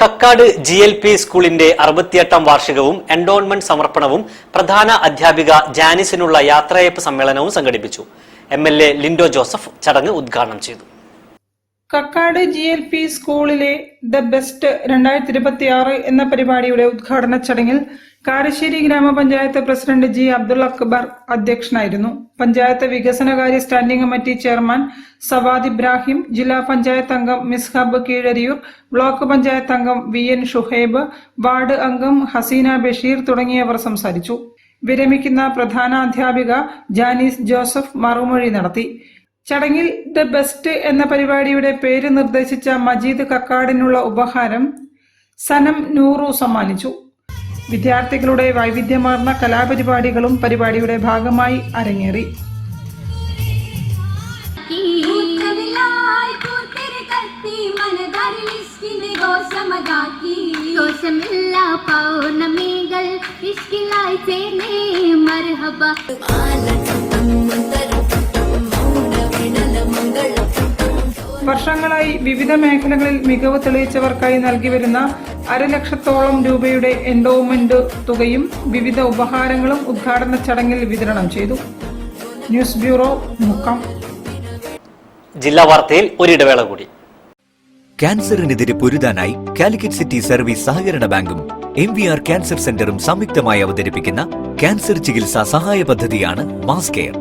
Kakkad GLP സ്കൂളിന്റെ 68ാം വാർഷികവും endowment സമർപ്പണവും പ്രധാന അധ്യാപിക ജാനിസിനുള്ള യാത്രയയപ്പ് സമ്മേളനവും സംഘടിപ്പിച്ചു. MLA ലിൻഡോ ജോസഫ് ചടങ്ങ് ഉദ്ഘാടനം ചെയ്തു. കക്കാട് GLP സ്കൂളിലെ ദ ബെസ്റ്റ് 2026 എന്ന പരിപാടിയുടെ ഉദ്ഘാടന ചടങ്ങിൽ കാരശ്ശേരി ഗ്രാമപഞ്ചായത്ത് പ്രസിഡന്റ് G. അബ്ദുൾ അക്ബർ അധ്യക്ഷനായിരുന്നു. പഞ്ചായത്ത് വികസനകാര്യ standing committee chairman Savad Ibrahim, ജില്ലാ പഞ്ചായത്ത് അംഗം മിസ്ഹബ് കീഴരിയൂർ, ബ്ലോക്ക് പഞ്ചായത്ത് അംഗം VN ഷുഹൈബ്, വാർഡ് അംഗം ഹസീന ബഷീർ തുടങ്ങിയവർ സംസാരിച്ചു. വിരമിക്കുന്ന പ്രധാന അധ്യാപിക ജാനിസ് ജോസഫ് മറുമൊഴി നടത്തി. ചടങ്ങിൽ ദ ബെസ്റ്റ് എന്ന പരിപാടിയുടെ പേര് നിർദ്ദേശിച്ച മജീദ് കക്കാടിനുള്ള ഉപഹാരം സനം നൂറു സമ്മാനിച്ചു. വിദ്യാർത്ഥികളുടെ വൈവിധ്യമാർന്ന കലാപരിപാടികളും പരിപാടിയുടെ ഭാഗമായി അരങ്ങേറി. വർഷങ്ങളായി വിവിധ മേഖലകളിൽ മികവ് തെളിയിച്ചവർക്കായി നൽകിവരുന്ന 1.5 ലക്ഷത്തോളം രൂപയുടെ എൻഡോവ്മെന്റ് തുകയും വിവിധ ഉപഹാരങ്ങളും ഉദ്ഘാടന ചടങ്ങിൽ വിതരണം ചെയ്തു. News bureau, Mukkam. ജില്ലാ വാർത്തയിൽ ഒരിടവേള കൂടി. ക്യാൻസറിനെതിരെ പൊരുതാനായി കാലിക്കറ്റ് സിറ്റി സർവീസ് സഹകരണ ബാങ്കും MVR ക്യാൻസർ സെന്ററും സംയുക്തമായി അവതരിപ്പിക്കുന്ന ക്യാൻസർ ചികിത്സാ സഹായ പദ്ധതിയാണ് മാസ് കെയർ.